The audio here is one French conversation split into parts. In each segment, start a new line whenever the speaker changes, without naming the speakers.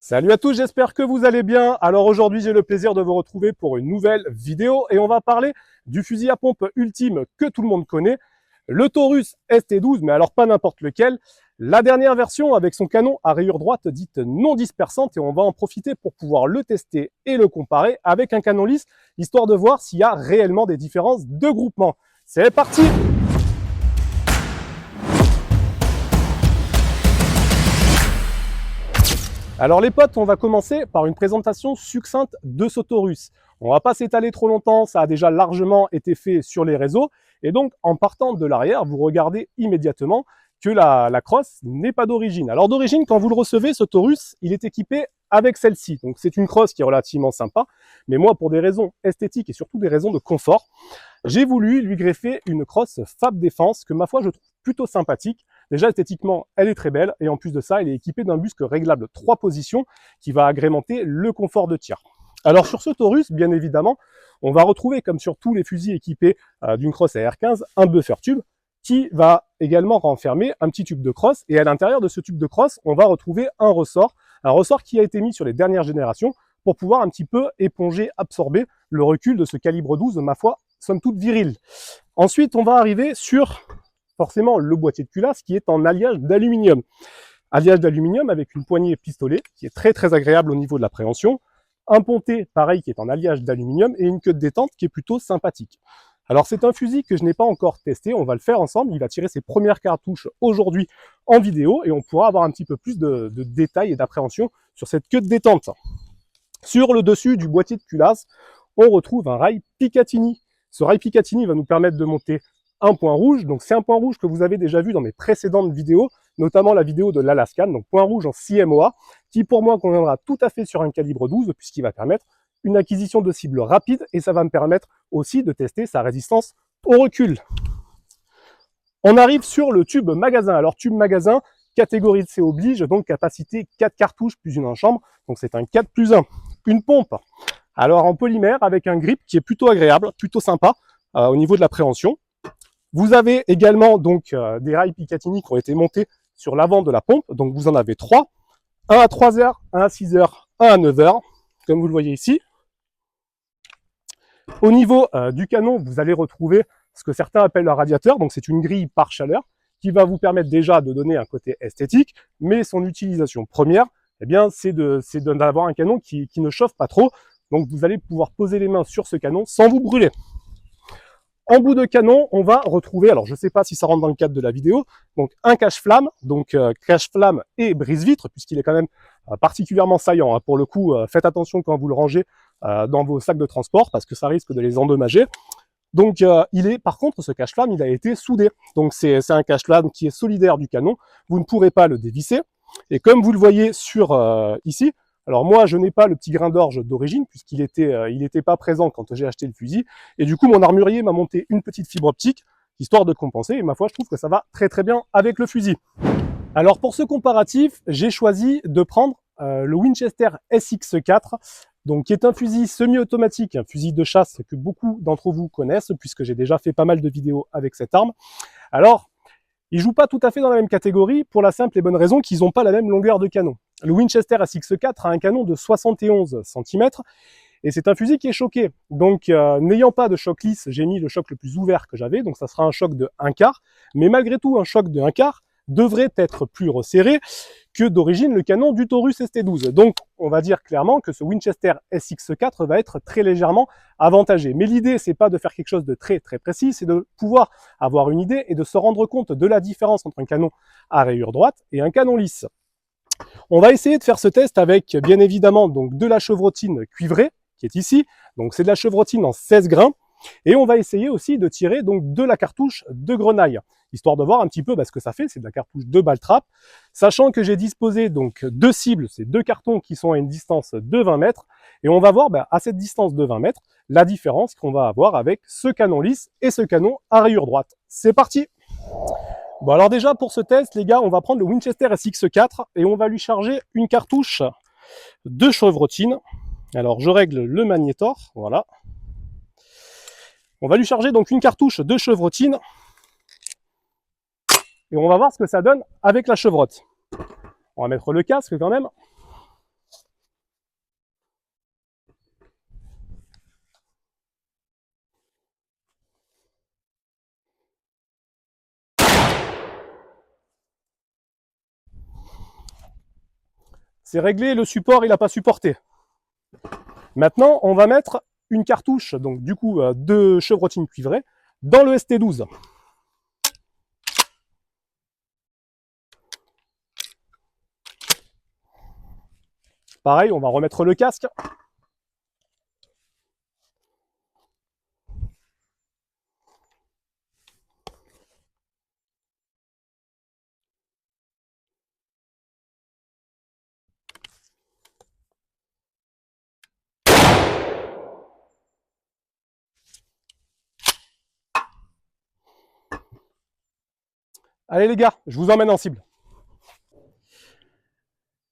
Salut à tous, j'espère que vous allez bien. Alors aujourd'hui, j'ai le plaisir de vous retrouver pour une nouvelle vidéo et on va parler du fusil à pompe ultime que tout le monde connaît, le Taurus ST12, mais alors pas n'importe lequel. La dernière version avec son canon à rayure droite dite non dispersante et on va en profiter pour pouvoir le tester et le comparer avec un canon lisse, histoire de voir s'il y a réellement des différences de groupement. C'est parti! Alors les potes, on va commencer par une présentation succincte de ce Taurus. On va pas s'étaler trop longtemps, ça a déjà largement été fait sur les réseaux. Et donc, en partant de l'arrière, vous regardez immédiatement que la crosse n'est pas d'origine. Alors d'origine, quand vous le recevez, ce Taurus, il est équipé avec celle-ci. Donc c'est une crosse qui est relativement sympa. Mais moi, pour des raisons esthétiques et surtout des raisons de confort, j'ai voulu lui greffer une crosse Fab Défense que ma foi, je trouve plutôt sympathique. Déjà, esthétiquement, elle est très belle et en plus de ça, elle est équipée d'un busque réglable 3 positions qui va agrémenter le confort de tir. Alors sur ce Taurus, bien évidemment, on va retrouver, comme sur tous les fusils équipés d'une crosse AR-15, un buffer tube qui va également renfermer un petit tube de crosse. Et à l'intérieur de ce tube de crosse, on va retrouver un ressort qui a été mis sur les dernières générations pour pouvoir un petit peu éponger, absorber le recul de ce calibre 12, ma foi, somme toute viril. Ensuite, on va arriver sur forcément le boîtier de culasse qui est en alliage d'aluminium. Alliage d'aluminium avec une poignée pistolet qui est très agréable au niveau de l'appréhension. Un pontet, pareil, qui est en alliage d'aluminium et une queue de détente qui est plutôt sympathique. Alors c'est un fusil que je n'ai pas encore testé, on va le faire ensemble, il va tirer ses premières cartouches aujourd'hui en vidéo et on pourra avoir un petit peu plus de détails et d'appréhension sur cette queue de détente. Sur le dessus du boîtier de culasse, on retrouve un rail Picatinny. Ce rail Picatinny va nous permettre de monter un point rouge, donc c'est un point rouge que vous avez déjà vu dans mes précédentes vidéos, notamment la vidéo de l'Alaskan, donc point rouge en CMOA, qui pour moi conviendra tout à fait sur un calibre 12, puisqu'il va permettre une acquisition de cible rapide, et ça va me permettre aussi de tester sa résistance au recul. On arrive sur le tube magasin. Alors tube magasin, catégorie C oblige, donc capacité 4 cartouches plus une en chambre, donc c'est un 4+1. Une pompe, alors en polymère avec un grip qui est plutôt agréable, plutôt sympa au niveau de l'appréhension. Vous avez également donc des rails Picatinny qui ont été montés sur l'avant de la pompe, donc vous en avez 3, un à 3 heures, un à 6 heures, un à 9 heures, comme vous le voyez ici. Au niveau du canon, vous allez retrouver ce que certains appellent un radiateur, donc c'est une grille par chaleur qui va vous permettre déjà de donner un côté esthétique, mais son utilisation première, eh bien, c'est d'avoir un canon qui ne chauffe pas trop, donc vous allez pouvoir poser les mains sur ce canon sans vous brûler. En bout de canon, on va retrouver, alors je ne sais pas si ça rentre dans le cadre de la vidéo, donc un cache-flamme, donc cache-flamme et brise-vitre, puisqu'il est quand même particulièrement saillant. Hein. Pour le coup, faites attention quand vous le rangez dans vos sacs de transport, parce que ça risque de les endommager. Donc par contre, ce cache-flamme, il a été soudé. Donc c'est un cache-flamme qui est solidaire du canon, vous ne pourrez pas le dévisser. Et comme vous le voyez sur ici, alors moi, je n'ai pas le petit grain d'orge d'origine, puisqu'il était pas présent quand j'ai acheté le fusil. Et du coup, mon armurier m'a monté une petite fibre optique, histoire de compenser. Et ma foi, je trouve que ça va très bien avec le fusil. Alors pour ce comparatif, j'ai choisi de prendre le Winchester SX4, donc qui est un fusil semi-automatique, un fusil de chasse que beaucoup d'entre vous connaissent, puisque j'ai déjà fait pas mal de vidéos avec cette arme. Alors, ils jouent pas tout à fait dans la même catégorie pour la simple et bonne raison qu'ils n'ont pas la même longueur de canon. Le Winchester SX4 a un canon de 71 cm et c'est un fusil qui est choqué. Donc n'ayant pas de choc lisse, j'ai mis le choc le plus ouvert que j'avais, donc ça sera un choc de 1/4, mais malgré tout un choc de 1/4 devrait être plus resserré que d'origine le canon du Taurus ST12. Donc on va dire clairement que ce Winchester SX4 va être très légèrement avantagé. Mais l'idée, c'est pas de faire quelque chose de très précis, c'est de pouvoir avoir une idée et de se rendre compte de la différence entre un canon à rayure droite et un canon lisse. On va essayer de faire ce test avec bien évidemment donc de la chevrotine cuivrée qui est ici. Donc c'est de la chevrotine en 16 grains. Et on va essayer aussi de tirer donc de la cartouche de grenaille, histoire de voir un petit peu ce que ça fait. C'est de la cartouche de balle trappe, sachant que j'ai disposé donc deux cibles, c'est deux cartons qui sont à une distance de 20 mètres, et on va voir à cette distance de 20 mètres la différence qu'on va avoir avec ce canon lisse et ce canon à rayure droite. C'est parti! Bon alors déjà pour ce test les gars, on va prendre le Winchester SX4 et on va lui charger une cartouche de chevrotine. Alors je règle le magnétor, voilà. On va lui charger donc une cartouche de chevrotine et on va voir ce que ça donne avec la chevrotte. On va mettre le casque quand même. C'est réglé, le support il n'a pas supporté. Maintenant, on va mettre une cartouche, donc du coup de chevrotine cuivrée, dans le ST12. Pareil, on va remettre le casque. Allez les gars, je vous emmène en cible.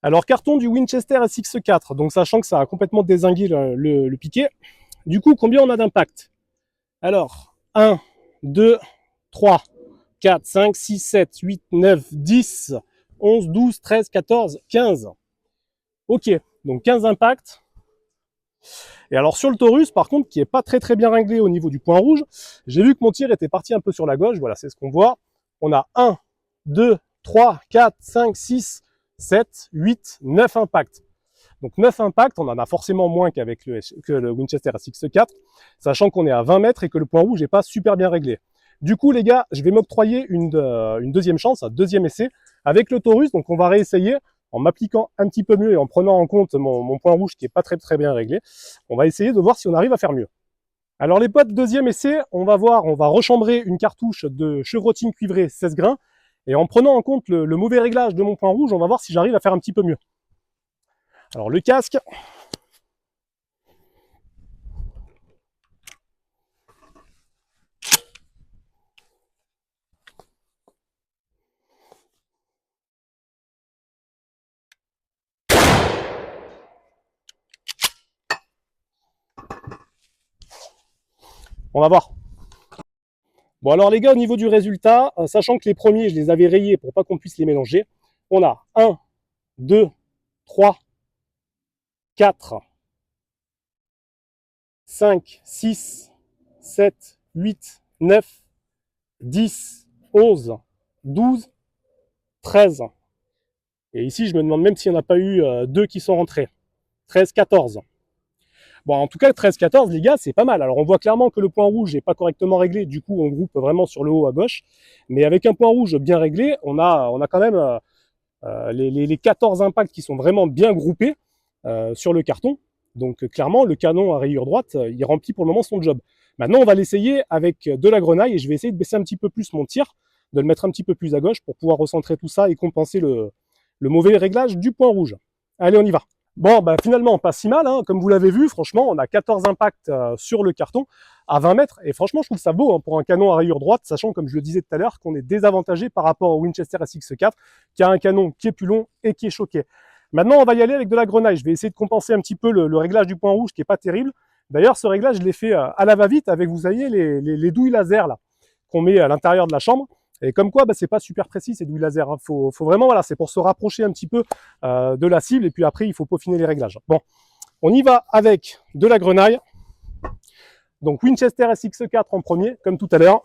Alors carton du Winchester SX4, donc sachant que ça a complètement dézingué le piquet. Du coup, combien on a d'impact? Alors, 1, 2, 3, 4, 5, 6, 7, 8, 9, 10, 11, 12, 13, 14, 15. Ok, donc 15 impacts. Et alors sur le Taurus, par contre, qui est pas très bien réglé au niveau du point rouge, j'ai vu que mon tir était parti un peu sur la gauche. Voilà, c'est ce qu'on voit. On a 1, 2, 3, 4, 5, 6, 7, 8, 9 impacts. Donc 9 impacts, on en a forcément moins qu'avec le Winchester SX4, sachant qu'on est à 20 mètres et que le point rouge n'est pas super bien réglé. Du coup, les gars, je vais m'octroyer une deuxième chance, un deuxième essai avec le Taurus. Donc on va réessayer en m'appliquant un petit peu mieux et en prenant en compte mon point rouge qui est pas très bien réglé. On va essayer de voir si on arrive à faire mieux. Alors les potes, deuxième essai, on va rechambrer une cartouche de chevrotine cuivrée 16 grains. Et en prenant en compte le mauvais réglage de mon point rouge, on va voir si j'arrive à faire un petit peu mieux. Alors le casque. On va voir. Bon alors les gars, au niveau du résultat, sachant que les premiers, je les avais rayés pour pas qu'on puisse les mélanger, on a 1, 2, 3, 4, 5, 6, 7, 8, 9, 10, 11, 12, 13. Et ici, je me demande même s'il n'y en a pas eu deux qui sont rentrés. 13, 14. Bon, en tout cas, 13-14, les gars, c'est pas mal. Alors, on voit clairement que le point rouge n'est pas correctement réglé. Du coup, on groupe vraiment sur le haut à gauche. Mais avec un point rouge bien réglé, on a quand même les 14 impacts qui sont vraiment bien groupés sur le carton. Donc, clairement, le canon à rayure droite, il remplit pour le moment son job. Maintenant, on va l'essayer avec de la grenaille et je vais essayer de baisser un petit peu plus mon tir, de le mettre un petit peu plus à gauche pour pouvoir recentrer tout ça et compenser le mauvais réglage du point rouge. Allez, on y va. Bon, bah, finalement, pas si mal, hein. Comme vous l'avez vu, franchement, on a 14 impacts sur le carton à 20 mètres. Et franchement, je trouve ça beau hein, pour un canon à rayure droite, sachant, comme je le disais tout à l'heure, qu'on est désavantagé par rapport au Winchester SX4, qui a un canon qui est plus long et qui est choqué. Maintenant, on va y aller avec de la grenaille. Je vais essayer de compenser un petit peu le réglage du point rouge qui est pas terrible. D'ailleurs, ce réglage, je l'ai fait à la va-vite avec, vous voyez, les douilles laser là qu'on met à l'intérieur de la chambre. Et comme quoi, bah, c'est pas super précis ces douilles laser. Hein. Faut vraiment, voilà, c'est pour se rapprocher un petit peu de la cible. Et puis après, il faut peaufiner les réglages. Bon, on y va avec de la grenaille. Donc Winchester SX4 en premier, comme tout à l'heure.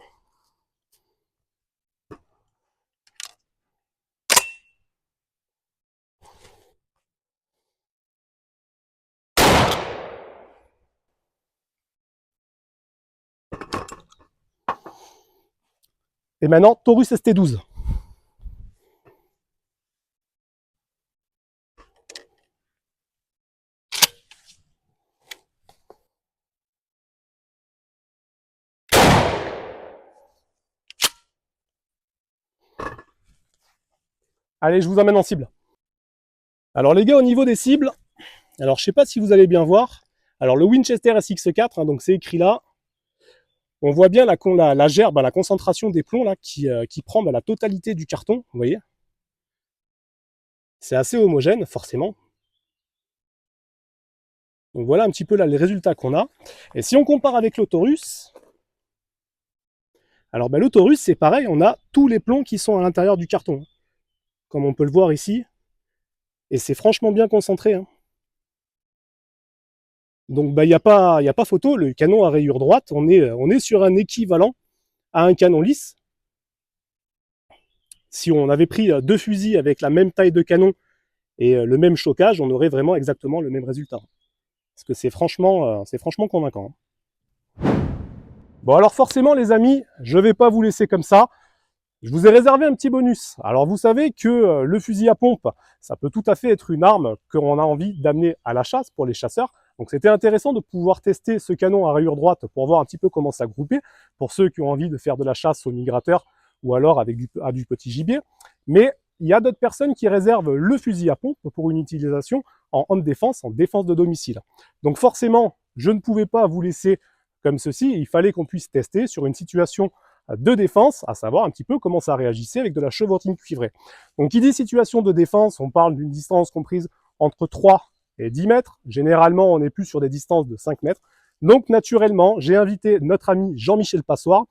Et maintenant, Taurus ST12. Allez, je vous emmène en cible. Alors les gars, au niveau des cibles, alors je sais pas si vous allez bien voir. Alors le Winchester SX4, hein, donc c'est écrit là. On voit bien la gerbe, la concentration des plombs là, qui prend la totalité du carton, vous voyez. C'est assez homogène, forcément. Donc voilà un petit peu là les résultats qu'on a. Et si on compare avec le Taurus, alors le Taurus c'est pareil, on a tous les plombs qui sont à l'intérieur du carton, comme on peut le voir ici. Et c'est franchement bien concentré. Hein. Donc il n'y a pas photo, le canon à rayure droite, on est sur un équivalent à un canon lisse. Si on avait pris deux fusils avec la même taille de canon et le même chocage, on aurait vraiment exactement le même résultat. Parce que c'est franchement convaincant. Bon alors forcément les amis, je vais pas vous laisser comme ça. Je vous ai réservé un petit bonus. Alors vous savez que le fusil à pompe, ça peut tout à fait être une arme qu'on a envie d'amener à la chasse pour les chasseurs. Donc c'était intéressant de pouvoir tester ce canon à rayure droite pour voir un petit peu comment ça groupait, pour ceux qui ont envie de faire de la chasse aux migrateurs ou alors avec du petit gibier. Mais il y a d'autres personnes qui réservent le fusil à pompe pour une utilisation en home défense, en défense de domicile. Donc forcément, je ne pouvais pas vous laisser comme ceci, il fallait qu'on puisse tester sur une situation de défense, à savoir un petit peu comment ça réagissait avec de la chevrotine cuivrée. Donc qui dit situation de défense, on parle d'une distance comprise entre 3 et 10 mètres. Généralement, on est plus sur des distances de 5 mètres. Donc naturellement, j'ai invité notre ami Jean-Michel Passoire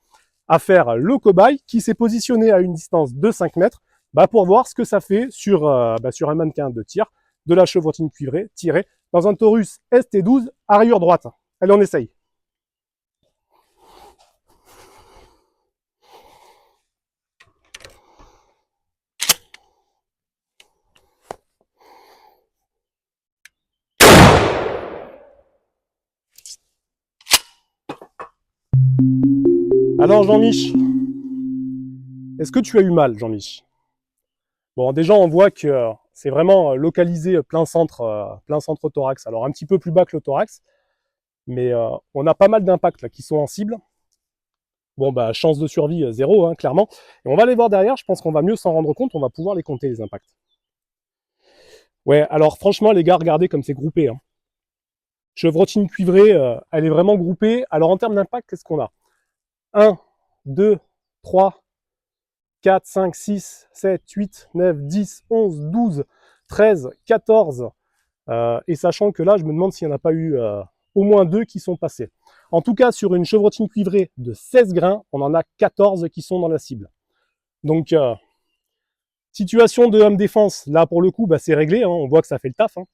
à faire le cobaye qui s'est positionné à une distance de 5 mètres pour voir ce que ça fait sur un mannequin de tir de la chevrotine cuivrée tirée dans un Taurus ST12 à rayure droite. Allez, on essaye. Alors Jean-Mich, est-ce que tu as eu mal, Jean-Mich? Bon, déjà on voit que c'est vraiment localisé plein centre thorax. Alors un petit peu plus bas que le thorax, mais on a pas mal d'impacts là qui sont en cible. Bon chance de survie zéro, hein, clairement. Et on va aller voir derrière, je pense qu'on va mieux s'en rendre compte, on va pouvoir les compter les impacts. Ouais, alors franchement les gars, regardez comme c'est groupé. Hein. Chevrotine cuivrée, elle est vraiment groupée. Alors en termes d'impact, qu'est-ce qu'on a? 1, 2, 3, 4, 5, 6, 7, 8, 9, 10, 11, 12, 13, 14. Et sachant que là, je me demande s'il n'y en a pas eu au moins 2 qui sont passés. En tout cas, sur une chevrotine cuivrée de 16 grains, on en a 14 qui sont dans la cible. Donc, situation de home défense, là pour le coup, c'est réglé, hein, on voit que ça fait le taf. Hein.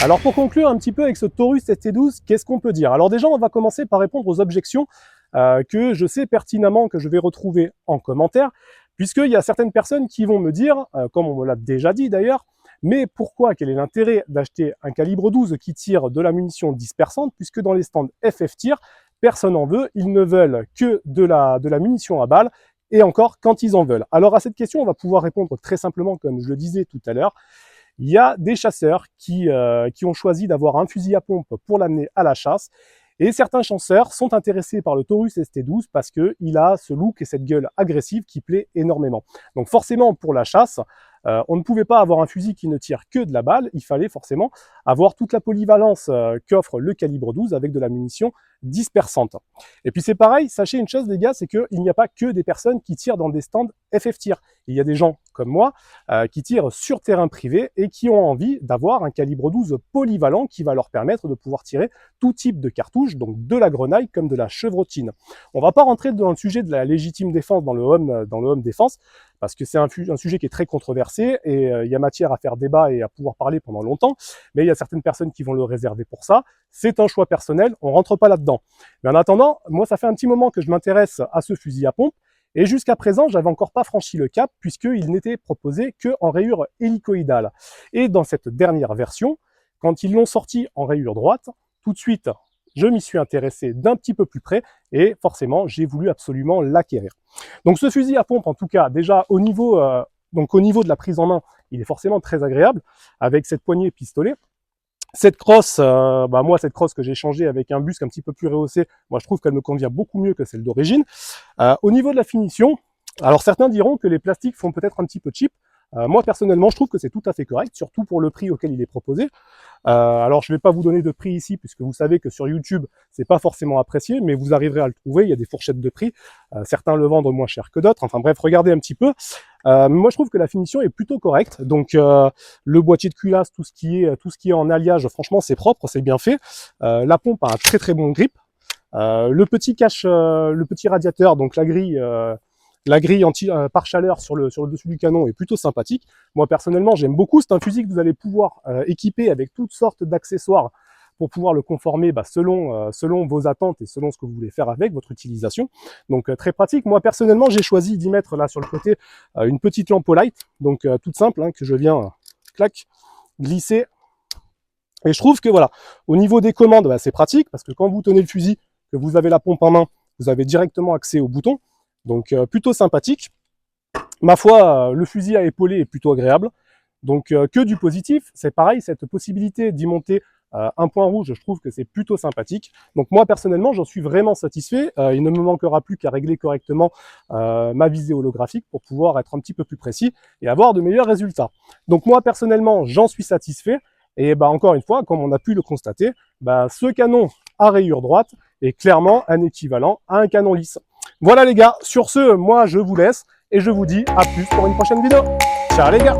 Alors pour conclure un petit peu avec ce Taurus ST12, qu'est-ce qu'on peut dire? Alors déjà, on va commencer par répondre aux objections que je sais pertinemment que je vais retrouver en commentaire, puisqu'il y a certaines personnes qui vont me dire, comme on me l'a déjà dit d'ailleurs, mais pourquoi, quel est l'intérêt d'acheter un calibre 12 qui tire de la munition dispersante, puisque dans les stands FF Tir, personne n'en veut, ils ne veulent que de la munition à balles, et encore quand ils en veulent. Alors à cette question, on va pouvoir répondre très simplement, comme je le disais tout à l'heure. Il y a des chasseurs qui ont choisi d'avoir un fusil à pompe pour l'amener à la chasse. Et certains chasseurs sont intéressés par le Taurus ST12 parce qu'il a ce look et cette gueule agressive qui plaît énormément. Donc forcément, pour la chasse, on ne pouvait pas avoir un fusil qui ne tire que de la balle, il fallait forcément avoir toute la polyvalence qu'offre le calibre 12 avec de la munition dispersante. Et puis c'est pareil, sachez une chose les gars, c'est qu'il n'y a pas que des personnes qui tirent dans des stands FF Tir. Il y a des gens comme moi qui tirent sur terrain privé et qui ont envie d'avoir un calibre 12 polyvalent qui va leur permettre de pouvoir tirer tout type de cartouches, donc de la grenaille comme de la chevrotine. On va pas rentrer dans le sujet de la légitime défense dans le home défense, parce que c'est un sujet qui est très controversé et il y a matière à faire débat et à pouvoir parler pendant longtemps, mais il y a certaines personnes qui vont le réserver pour ça. C'est un choix personnel, on rentre pas là-dedans. Mais en attendant, moi ça fait un petit moment que je m'intéresse à ce fusil à pompe, et jusqu'à présent, j'avais encore pas franchi le cap puisqu'il n'était proposé qu'en rayure hélicoïdale. Et dans cette dernière version, quand ils l'ont sorti en rayure droite, tout de suite, je m'y suis intéressé d'un petit peu plus près et forcément, j'ai voulu absolument l'acquérir. Donc ce fusil à pompe, en tout cas, déjà au niveau Donc au niveau de la prise en main, il est forcément très agréable avec cette poignée pistolet. Cette crosse, moi cette crosse que j'ai changée avec un busque un petit peu plus rehaussé, moi je trouve qu'elle me convient beaucoup mieux que celle d'origine. Au niveau de la finition, alors certains diront que les plastiques font peut-être un petit peu cheap. Moi personnellement, je trouve que c'est tout à fait correct, surtout pour le prix auquel il est proposé. Alors je ne vais pas vous donner de prix ici, puisque vous savez que sur YouTube, c'est pas forcément apprécié, mais vous arriverez à le trouver. Il y a des fourchettes de prix. Certains le vendent moins cher que d'autres. Enfin bref, regardez un petit peu. Moi, je trouve que la finition est plutôt correcte. Donc le boîtier de culasse, tout ce qui est en alliage, franchement, c'est propre, c'est bien fait. La pompe a un très très bon grip. Le petit radiateur, donc la grille anti pare-chaleur sur le dessus du canon est plutôt sympathique. Moi personnellement, j'aime beaucoup. C'est un fusil que vous allez pouvoir équiper avec toutes sortes d'accessoires pour pouvoir le conformer selon vos attentes et selon ce que vous voulez faire avec votre utilisation. Donc très pratique. Moi personnellement, j'ai choisi d'y mettre là sur le côté une petite lampe au light, donc toute simple, hein, que je viens glisser. Et je trouve que voilà, au niveau des commandes, c'est pratique parce que quand vous tenez le fusil, que vous avez la pompe en main, vous avez directement accès au bouton. Donc plutôt sympathique. Ma foi, le fusil à épauler est plutôt agréable. Donc que du positif. C'est pareil, cette possibilité d'y monter un point rouge, je trouve que c'est plutôt sympathique. Donc moi personnellement, j'en suis vraiment satisfait. Il ne me manquera plus qu'à régler correctement ma visée holographique pour pouvoir être un petit peu plus précis et avoir de meilleurs résultats. Donc moi personnellement, j'en suis satisfait. Et encore une fois, comme on a pu le constater, ce canon à rayure droite est clairement un équivalent à un canon lisse. Voilà les gars, sur ce, moi je vous laisse et je vous dis à plus pour une prochaine vidéo. Ciao les gars!